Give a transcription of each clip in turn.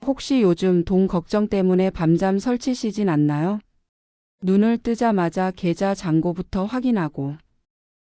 혹시 요즘 돈 걱정 때문에 밤잠 설치시진 않나요? 눈을 뜨자마자 계좌 잔고부터 확인하고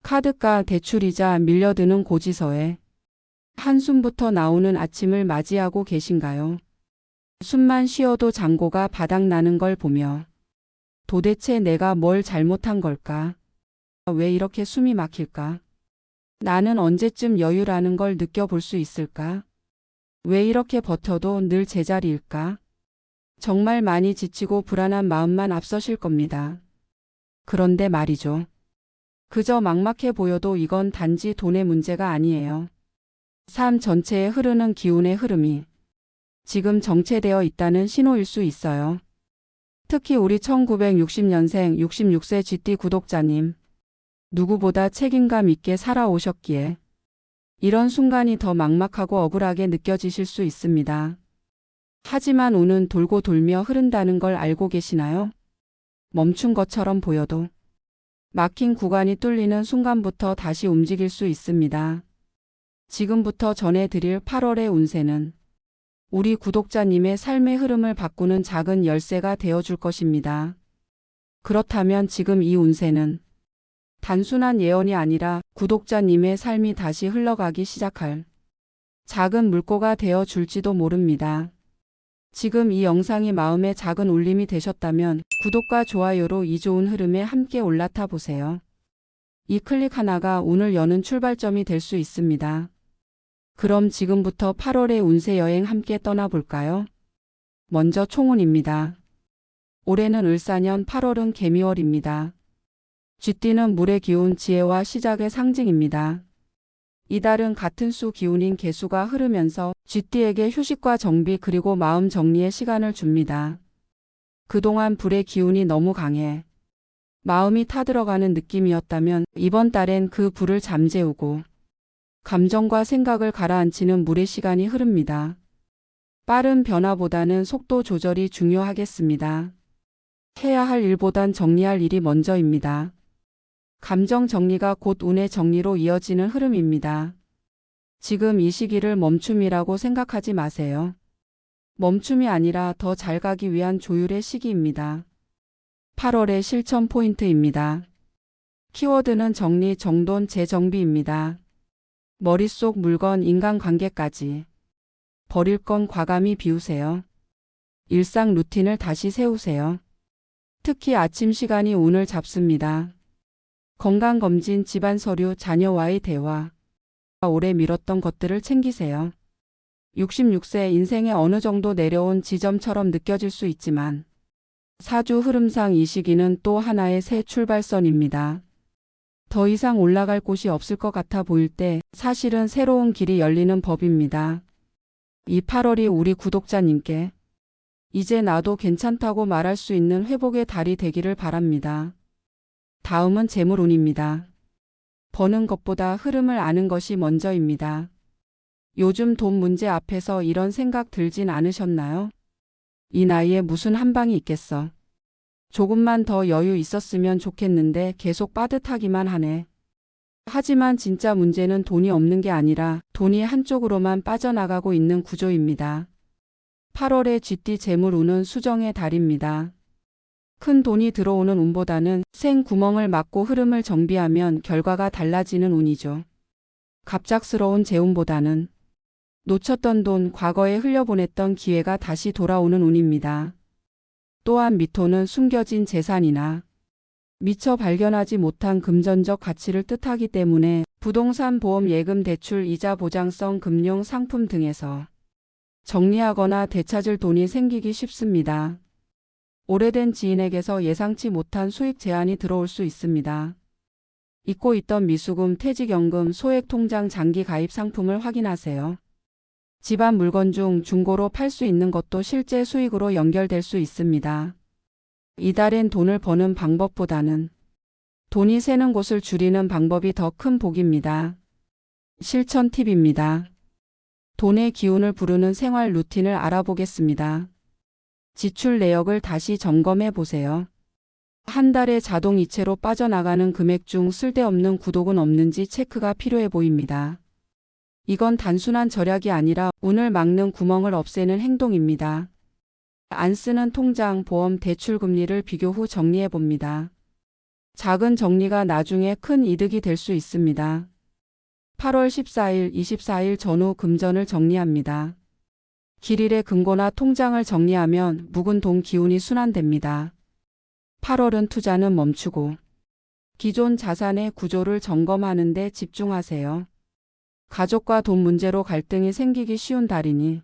카드가 대출이자 밀려드는 고지서에 한숨부터 나오는 아침을 맞이하고 계신가요? 숨만 쉬어도 잔고가 바닥나는 걸 보며 도대체 내가 뭘 잘못한 걸까? 왜 이렇게 숨이 막힐까? 나는 언제쯤 여유라는 걸 느껴볼 수 있을까? 왜 이렇게 버텨도 늘 제자리일까? 정말 많이 지치고 불안한 마음만 앞서실 겁니다. 그런데 말이죠. 그저 막막해 보여도 이건 단지 돈의 문제가 아니에요. 삶 전체에 흐르는 기운의 흐름이 지금 정체되어 있다는 신호일 수 있어요. 특히 우리 1960년생 66세 GT 구독자님, 누구보다 책임감 있게 살아오셨기에 이런 순간이 더 막막하고 억울하게 느껴지실 수 있습니다. 하지만 운은 돌고 돌며 흐른다는 걸 알고 계시나요? 멈춘 것처럼 보여도 막힌 구간이 뚫리는 순간부터 다시 움직일 수 있습니다. 지금부터 전해드릴 8월의 운세는 우리 구독자님의 삶의 흐름을 바꾸는 작은 열쇠가 되어줄 것입니다. 그렇다면 지금 이 운세는 단순한 예언이 아니라 구독자님의 삶이 다시 흘러가기 시작할 작은 물꼬가 되어 줄지도 모릅니다. 지금 이 영상이 마음의 작은 울림이 되셨다면 구독과 좋아요로 이 좋은 흐름에 함께 올라타 보세요. 이 클릭 하나가 운을 여는 출발점이 될 수 있습니다. 그럼 지금부터 8월의 운세 여행 함께 떠나볼까요? 먼저 총운입니다. 올해는 을사년 8월은 개미월입니다. 쥐띠는 물의 기운, 지혜와 시작의 상징입니다. 이달은 같은 수 기운인 개수가 흐르면서 쥐띠에게 휴식과 정비 그리고 마음 정리의 시간을 줍니다. 그동안 불의 기운이 너무 강해 마음이 타들어가는 느낌이었다면 이번 달엔 그 불을 잠재우고 감정과 생각을 가라앉히는 물의 시간이 흐릅니다. 빠른 변화보다는 속도 조절이 중요하겠습니다. 해야 할 일보단 정리할 일이 먼저입니다. 감정 정리가 곧 운의 정리로 이어지는 흐름입니다. 지금 이 시기를 멈춤이라고 생각하지 마세요. 멈춤이 아니라 더 잘 가기 위한 조율의 시기입니다. 8월의 실천 포인트입니다. 키워드는 정리, 정돈, 재정비입니다. 머릿속 물건, 인간관계까지 버릴 건 과감히 비우세요. 일상 루틴을 다시 세우세요. 특히 아침 시간이 운을 잡습니다. 건강검진, 집안 서류, 자녀와의 대화, 오래 미뤘던 것들을 챙기세요. 66세 인생에 어느 정도 내려온 지점처럼 느껴질 수 있지만 사주 흐름상 이 시기는 또 하나의 새 출발선입니다. 더 이상 올라갈 곳이 없을 것 같아 보일 때 사실은 새로운 길이 열리는 법입니다. 이 8월이 우리 구독자님께 이제 나도 괜찮다고 말할 수 있는 회복의 달이 되기를 바랍니다. 다음은 재물운입니다. 버는 것보다 흐름을 아는 것이 먼저입니다. 요즘 돈 문제 앞에서 이런 생각 들진 않으셨나요? 이 나이에 무슨 한방이 있겠어. 조금만 더 여유 있었으면 좋겠는데 계속 빠듯하기만 하네. 하지만 진짜 문제는 돈이 없는 게 아니라 돈이 한쪽으로만 빠져나가고 있는 구조입니다. 8월의 쥐띠 재물운은 수정의 달입니다. 큰 돈이 들어오는 운보다는 생 구멍을 막고 흐름을 정비하면 결과가 달라지는 운이죠. 갑작스러운 재운보다는 놓쳤던 돈, 과거에 흘려보냈던 기회가 다시 돌아오는 운입니다. 또한 미토는 숨겨진 재산이나 미처 발견하지 못한 금전적 가치를 뜻하기 때문에 부동산, 보험, 예금, 대출, 이자, 보장성, 금융, 상품 등에서 정리하거나 되찾을 돈이 생기기 쉽습니다. 오래된 지인에게서 예상치 못한 수익 제한이 들어올 수 있습니다. 잊고 있던 미수금, 퇴직연금, 소액통장 장기 가입 상품을 확인하세요. 집안 물건 중 중고로 팔 수 있는 것도 실제 수익으로 연결될 수 있습니다. 이달엔 돈을 버는 방법보다는 돈이 새는 곳을 줄이는 방법이 더 큰 복입니다. 실천 팁입니다. 돈의 기운을 부르는 생활 루틴을 알아보겠습니다. 지출 내역을 다시 점검해 보세요. 한 달에 자동 이체로 빠져나가는 금액 중 쓸데없는 구독은 없는지 체크가 필요해 보입니다. 이건 단순한 절약이 아니라 운을 막는 구멍을 없애는 행동입니다. 안 쓰는 통장, 보험, 대출 금리를 비교 후 정리해 봅니다. 작은 정리가 나중에 큰 이득이 될 수 있습니다. 8월 14일, 24일 전후 금전을 정리합니다. 길일의 금고나 통장을 정리하면 묵은 돈 기운이 순환됩니다. 8월은 투자는 멈추고 기존 자산의 구조를 점검하는 데 집중하세요. 가족과 돈 문제로 갈등이 생기기 쉬운 달이니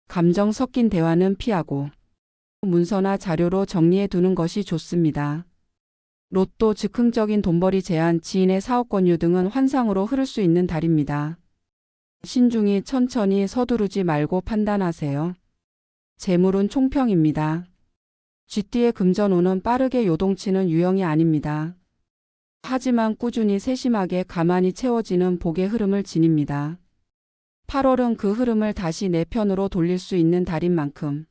감정 섞인 대화는 피하고 문서나 자료로 정리해 두는 것이 좋습니다. 로또, 즉흥적인 돈벌이 제한, 지인의 사업 권유 등은 환상으로 흐를 수 있는 달입니다. 신중히 천천히 서두르지 말고 판단하세요. 재물은 총평입니다. 쥐띠의 금전운은 빠르게 요동치는 유형이 아닙니다. 하지만 꾸준히 세심하게 가만히 채워지는 복의 흐름을 지닙니다. 8월은 그 흐름을 다시 내 편으로 돌릴 수 있는 달인 만큼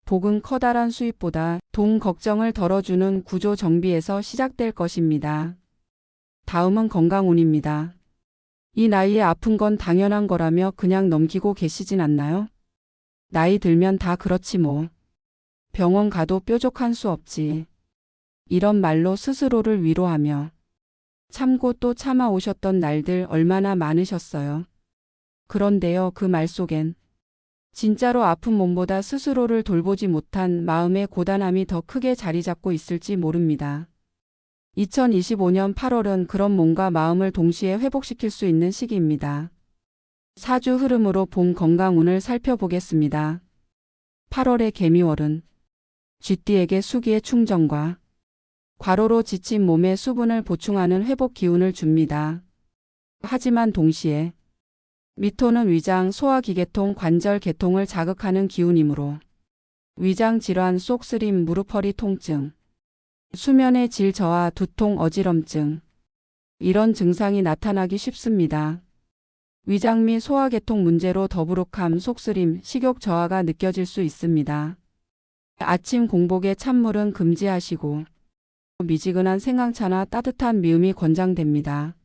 복은 커다란 수입보다 돈 걱정을 덜어주는 구조 정비에서 시작될 것입니다. 다음은 건강운입니다. 이 나이에 아픈 건 당연한 거라며 그냥 넘기고 계시진 않나요? 나이 들면 다 그렇지 뭐. 병원 가도 뾰족한 수 없지. 이런 말로 스스로를 위로하며 참고 또 참아오셨던 날들 얼마나 많으셨어요. 그런데요, 그 말 속엔 진짜로 아픈 몸보다 스스로를 돌보지 못한 마음의 고단함이 더 크게 자리 잡고 있을지 모릅니다. 2025년 8월은 그런 몸과 마음을 동시에 회복시킬 수 있는 시기입니다. 사주 흐름으로 본 건강운을 살펴보겠습니다. 8월의 개미월은 쥐띠에게 수기의 충전과 과로로 지친 몸에 수분을 보충하는 회복 기운을 줍니다. 하지만 동시에 미토는 위장, 소화기계통, 관절 계통을 자극하는 기운이므로 위장 질환, 속쓰림, 무릎 허리 통증, 수면의 질 저하, 두통, 어지럼증 이런 증상이 나타나기 쉽습니다. 위장 및 소화계통 문제로 더부룩함, 속쓰림, 식욕 저하가 느껴질 수 있습니다. 아침 공복에 찬물은 금지하시고 미지근한 생강차나 따뜻한 미음이 권장됩니다.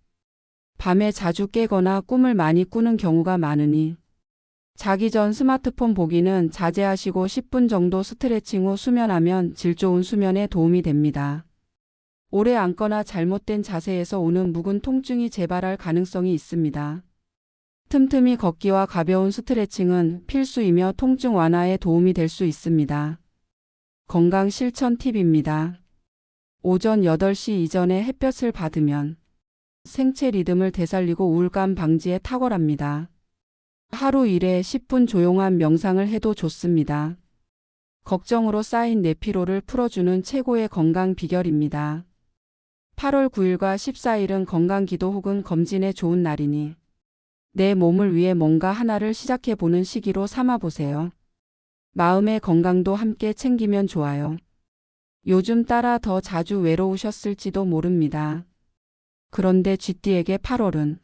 밤에 자주 깨거나 꿈을 많이 꾸는 경우가 많으니 자기 전 스마트폰 보기는 자제하시고 10분 정도 스트레칭 후 수면하면 질 좋은 수면에 도움이 됩니다. 오래 앉거나 잘못된 자세에서 오는 묵은 통증이 재발할 가능성이 있습니다. 틈틈이 걷기와 가벼운 스트레칭은 필수이며 통증 완화에 도움이 될 수 있습니다. 건강 실천 팁입니다. 오전 8시 이전에 햇볕을 받으면 생체 리듬을 되살리고 우울감 방지에 탁월합니다. 하루 일에 10분 조용한 명상을 해도 좋습니다. 걱정으로 쌓인 내 피로를 풀어주는 최고의 건강 비결입니다. 8월 9일과 14일은 건강기도 혹은 검진에 좋은 날이니 내 몸을 위해 뭔가 하나를 시작해보는 시기로 삼아보세요. 마음의 건강도 함께 챙기면 좋아요. 요즘 따라 더 자주 외로우셨을지도 모릅니다. 그런데 쥐띠에게 8월은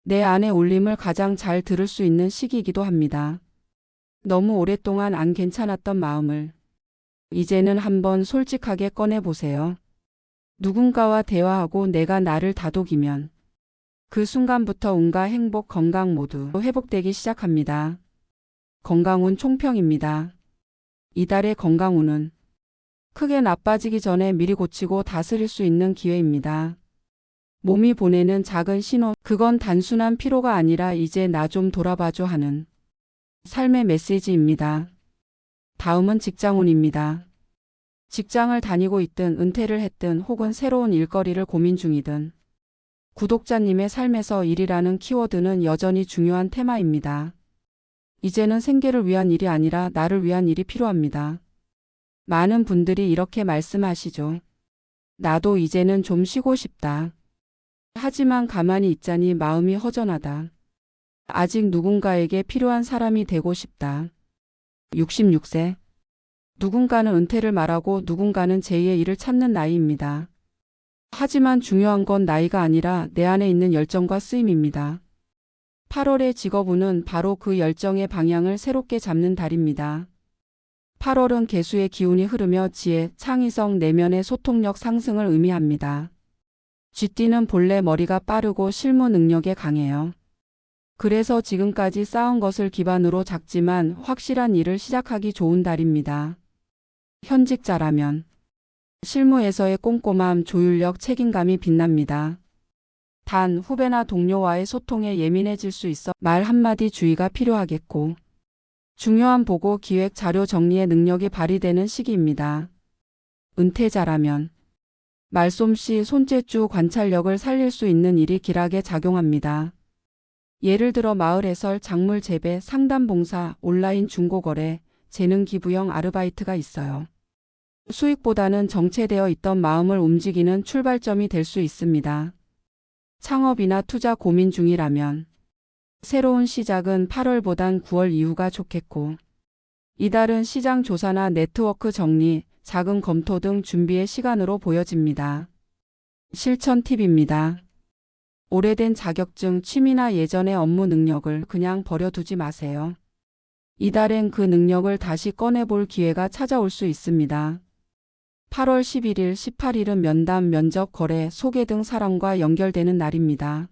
내 안의 울림을 가장 잘 들을 수 있는 시기이기도 합니다. 너무 오랫동안 안 괜찮았던 마음을 이제는 한번 솔직하게 꺼내보세요. 누군가와 대화하고 내가 나를 다독이면 그 순간부터 운과 행복, 건강 모두 회복되기 시작합니다. 건강운 총평입니다. 이달의 건강운은 크게 나빠지기 전에 미리 고치고 다스릴 수 있는 기회입니다. 몸이 보내는 작은 신호, 그건 단순한 피로가 아니라 이제 나 좀 돌아봐줘 하는 삶의 메시지입니다. 다음은 직장운입니다. 직장을 다니고 있든 은퇴를 했든 혹은 새로운 일거리를 고민 중이든 구독자님의 삶에서 일이라는 키워드는 여전히 중요한 테마입니다. 이제는 생계를 위한 일이 아니라 나를 위한 일이 필요합니다. 많은 분들이 이렇게 말씀하시죠. 나도 이제는 좀 쉬고 싶다. 하지만 가만히 있자니 마음이 허전하다. 아직 누군가에게 필요한 사람이 되고 싶다. 66세. 누군가는 은퇴를 말하고 누군가는 제2의 일을 찾는 나이입니다. 하지만 중요한 건 나이가 아니라 내 안에 있는 열정과 쓰임입니다. 8월의 직업운은 바로 그 열정의 방향을 새롭게 잡는 달입니다. 8월은 개수의 기운이 흐르며 지혜, 창의성, 내면의 소통력 상승을 의미합니다. 쥐띠는 본래 머리가 빠르고 실무 능력에 강해요. 그래서 지금까지 쌓은 것을 기반으로 작지만 확실한 일을 시작하기 좋은 달입니다. 현직자라면 실무에서의 꼼꼼함, 조율력, 책임감이 빛납니다. 단 후배나 동료와의 소통에 예민해질 수 있어 말 한마디 주의가 필요하겠고, 중요한 보고 기획 자료 정리의 능력이 발휘되는 시기입니다. 은퇴자라면 말솜씨, 손재주, 관찰력을 살릴 수 있는 일이 길하게 작용합니다. 예를 들어 마을 해설, 작물 재배, 상담 봉사, 온라인 중고거래, 재능 기부형 아르바이트가 있어요. 수익보다는 정체되어 있던 마음을 움직이는 출발점이 될 수 있습니다. 창업이나 투자 고민 중이라면 새로운 시작은 8월보단 9월 이후가 좋겠고, 이달은 시장 조사나 네트워크 정리, 자금 검토 등 준비의 시간으로 보여집니다. 실천 팁입니다. 오래된 자격증, 취미나 예전의 업무 능력을 그냥 버려두지 마세요. 이달엔 그 능력을 다시 꺼내볼 기회가 찾아올 수 있습니다. 8월 11일, 18일은 면담, 면접, 거래, 소개 등 사람과 연결되는 날입니다.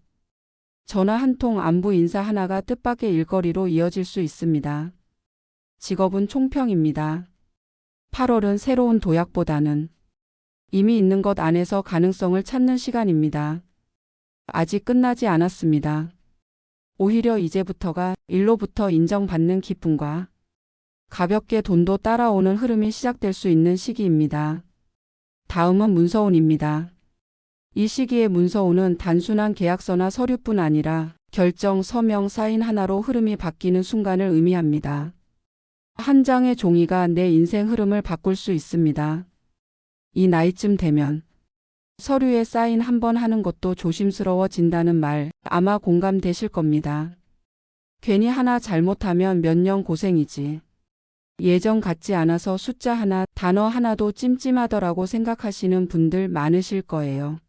전화 한 통, 안부 인사 하나가 뜻밖의 일거리로 이어질 수 있습니다. 직업은 총평입니다. 8월은 새로운 도약보다는 이미 있는 것 안에서 가능성을 찾는 시간입니다. 아직 끝나지 않았습니다. 오히려 이제부터가 일로부터 인정받는 기쁨과 가볍게 돈도 따라오는 흐름이 시작될 수 있는 시기입니다. 다음은 문서운입니다. 이 시기의 문서운은 단순한 계약서나 서류뿐 아니라 결정, 서명, 사인 하나로 흐름이 바뀌는 순간을 의미합니다. 한 장의 종이가 내 인생 흐름을 바꿀 수 있습니다. 이 나이쯤 되면 서류에 사인 한 번 하는 것도 조심스러워진다는 말 아마 공감되실 겁니다. 괜히 하나 잘못하면 몇 년 고생이지. 예전 같지 않아서 숫자 하나, 단어 하나도 찜찜하더라고 생각하시는 분들 많으실 거예요.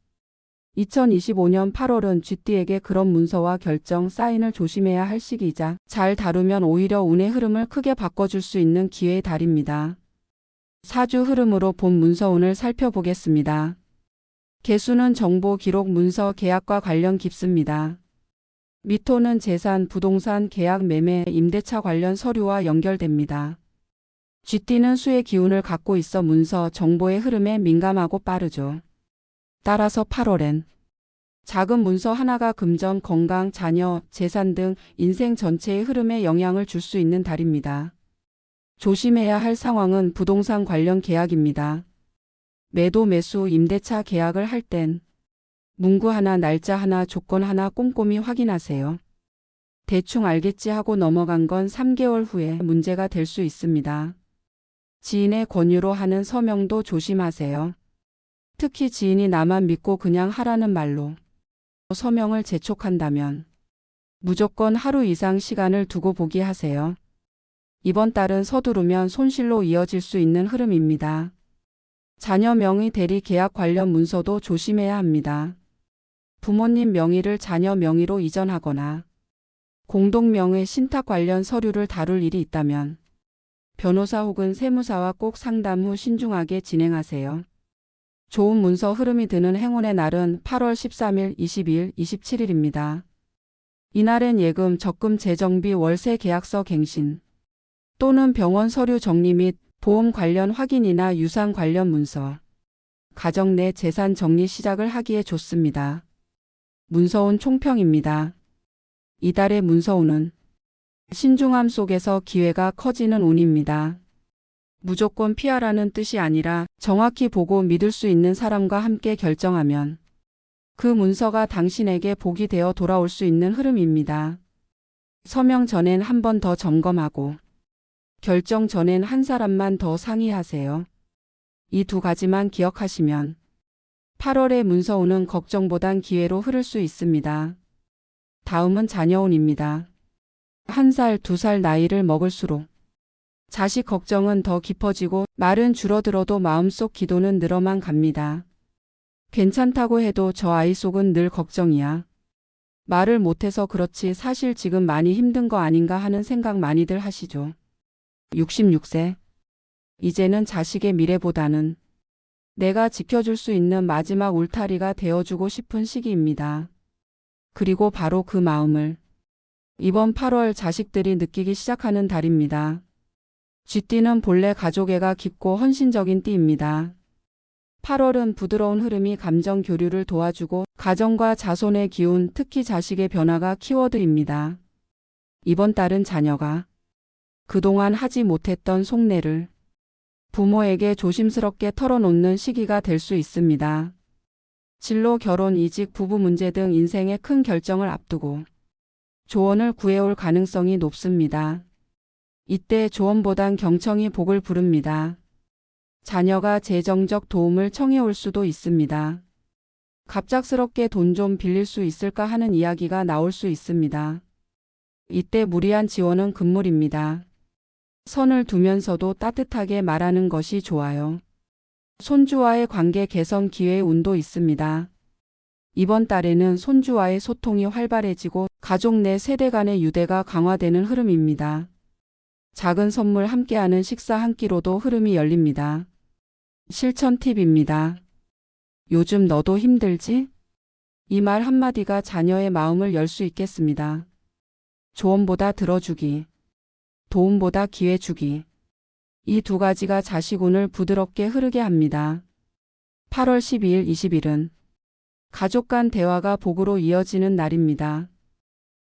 2025년 8월은 쥐띠에게 그런 문서와 결정, 사인을 조심해야 할 시기이자 잘 다루면 오히려 운의 흐름을 크게 바꿔줄 수 있는 기회의 달입니다. 사주 흐름으로 본 문서운을 살펴보겠습니다. 개수는 정보, 기록, 문서, 계약과 관련 깊습니다. 미토는 재산, 부동산, 계약, 매매, 임대차 관련 서류와 연결됩니다. 쥐띠는 수의 기운을 갖고 있어 문서, 정보의 흐름에 민감하고 빠르죠. 따라서 8월엔 작은 문서 하나가 금전, 건강, 자녀, 재산 등 인생 전체의 흐름에 영향을 줄 수 있는 달입니다. 조심해야 할 상황은 부동산 관련 계약입니다. 매도, 매수, 임대차 계약을 할 땐 문구 하나, 날짜 하나, 조건 하나 꼼꼼히 확인하세요. 대충 알겠지 하고 넘어간 건 3개월 후에 문제가 될 수 있습니다. 지인의 권유로 하는 서명도 조심하세요. 특히 지인이 나만 믿고 그냥 하라는 말로 서명을 재촉한다면 무조건 하루 이상 시간을 두고 보기 하세요. 이번 달은 서두르면 손실로 이어질 수 있는 흐름입니다. 자녀 명의 대리 계약 관련 문서도 조심해야 합니다. 부모님 명의를 자녀 명의로 이전하거나 공동명의 신탁 관련 서류를 다룰 일이 있다면 변호사 혹은 세무사와 꼭 상담 후 신중하게 진행하세요. 좋은 문서 흐름이 드는 행운의 날은 8월 13일, 22일, 27일입니다. 이날엔 예금, 적금 재정비, 월세 계약서 갱신 또는 병원 서류 정리 및 보험 관련 확인이나 유산 관련 문서, 가정 내 재산 정리 시작을 하기에 좋습니다. 문서운 총평입니다. 이달의 문서운은 신중함 속에서 기회가 커지는 운입니다. 무조건 피하라는 뜻이 아니라 정확히 보고 믿을 수 있는 사람과 함께 결정하면 그 문서가 당신에게 복이 되어 돌아올 수 있는 흐름입니다. 서명 전엔 한 번 더 점검하고 결정 전엔 한 사람만 더 상의하세요. 이 두 가지만 기억하시면 8월의 문서운은 걱정보단 기회로 흐를 수 있습니다. 다음은 자녀운입니다. 1살, 2살 나이를 먹을수록 자식 걱정은 더 깊어지고 말은 줄어들어도 마음속 기도는 늘어만 갑니다. 괜찮다고 해도 저 아이 속은 늘 걱정이야. 말을 못해서 그렇지 사실 지금 많이 힘든 거 아닌가 하는 생각 많이들 하시죠. 66세. 이제는 자식의 미래보다는 내가 지켜줄 수 있는 마지막 울타리가 되어주고 싶은 시기입니다. 그리고 바로 그 마음을 이번 8월 자식들이 느끼기 시작하는 달입니다. 쥐띠는 본래 가족애가 깊고 헌신적인 띠입니다. 8월은 부드러운 흐름이 감정 교류를 도와주고 가정과 자손의 기운, 특히 자식의 변화가 키워드입니다. 이번 달은 자녀가 그동안 하지 못했던 속내를 부모에게 조심스럽게 털어놓는 시기가 될 수 있습니다. 진로, 결혼, 이직, 부부 문제 등 인생의 큰 결정을 앞두고 조언을 구해올 가능성이 높습니다. 이때 조언보단 경청이 복을 부릅니다. 자녀가 재정적 도움을 청해올 수도 있습니다. 갑작스럽게 돈 좀 빌릴 수 있을까 하는 이야기가 나올 수 있습니다. 이때 무리한 지원은 금물입니다. 선을 두면서도 따뜻하게 말하는 것이 좋아요. 손주와의 관계 개선 기회의 운도 있습니다. 이번 달에는 손주와의 소통이 활발해지고 가족 내 세대 간의 유대가 강화되는 흐름입니다. 작은 선물 함께하는 식사 한 끼로도 흐름이 열립니다. 실천 팁입니다. 요즘 너도 힘들지? 이 말 한마디가 자녀의 마음을 열 수 있겠습니다. 조언보다 들어주기, 도움보다 기회 주기. 이 두 가지가 자식운을 부드럽게 흐르게 합니다. 8월 12일, 20일은 가족 간 대화가 복으로 이어지는 날입니다.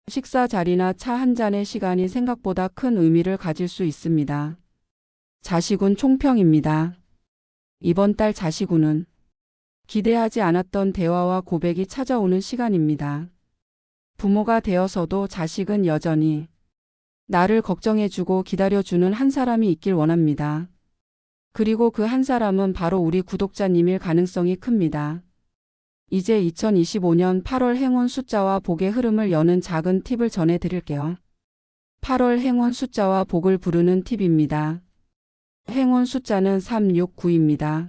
식사 자리나 차 한 잔의 시간이 생각보다 큰 의미를 가질 수 있습니다. 자식운 총평입니다. 이번 달 자식운은 기대하지 않았던 대화와 고백이 찾아오는 시간입니다. 부모가 되어서도 자식은 여전히 나를 걱정해주고 기다려주는 한 사람이 있길 원합니다. 그리고 그 한 사람은 바로 우리 구독자님일 가능성이 큽니다. 이제 2025년 8월 행운 숫자와 복의 흐름을 여는 작은 팁을 전해드릴게요. 8월 행운 숫자와 복을 부르는 팁입니다. 행운 숫자는 3, 6, 9입니다.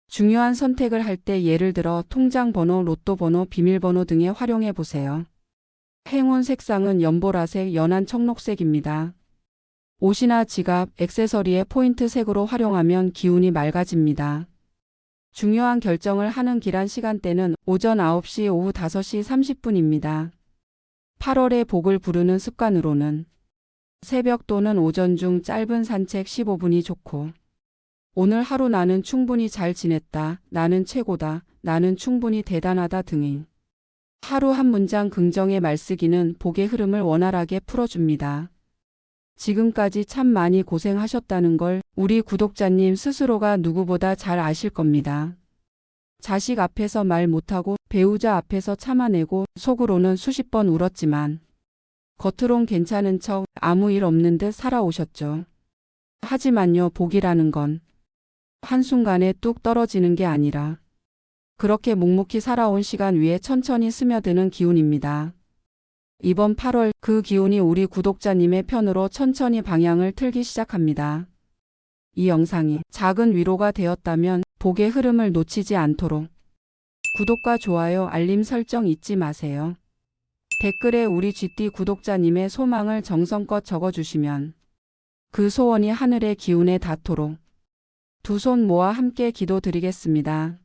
중요한 선택을 할 때 예를 들어 통장 번호, 로또 번호, 비밀번호 등에 활용해 보세요. 행운 색상은 연보라색, 연한 청록색입니다. 옷이나 지갑, 액세서리의 포인트 색으로 활용하면 기운이 맑아집니다. 중요한 결정을 하는 길한 시간대는 오전 9시, 오후 5시 30분입니다. 8월의 복을 부르는 습관으로는 새벽 또는 오전 중 짧은 산책 15분이 좋고, 오늘 하루 나는 충분히 잘 지냈다, 나는 최고다, 나는 충분히 대단하다 등의 하루 한 문장 긍정의 말쓰기는 복의 흐름을 원활하게 풀어줍니다. 지금까지 참 많이 고생하셨다는 걸 우리 구독자님 스스로가 누구보다 잘 아실 겁니다. 자식 앞에서 말 못하고 배우자 앞에서 참아내고 속으로는 수십 번 울었지만 겉으론 괜찮은 척 아무 일 없는 듯 살아오셨죠. 하지만요, 복이라는 건 한순간에 뚝 떨어지는 게 아니라 그렇게 묵묵히 살아온 시간 위에 천천히 스며드는 기운입니다. 이번 8월 그 기운이 우리 구독자님의 편으로 천천히 방향을 틀기 시작합니다. 이 영상이 작은 위로가 되었다면 복의 흐름을 놓치지 않도록 구독과 좋아요, 알림 설정 잊지 마세요. 댓글에 우리 쥐띠 구독자님의 소망을 정성껏 적어주시면 그 소원이 하늘의 기운에 닿도록 두 손 모아 함께 기도드리겠습니다.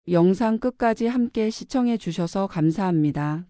영상 끝까지 함께 시청해 주셔서 감사합니다.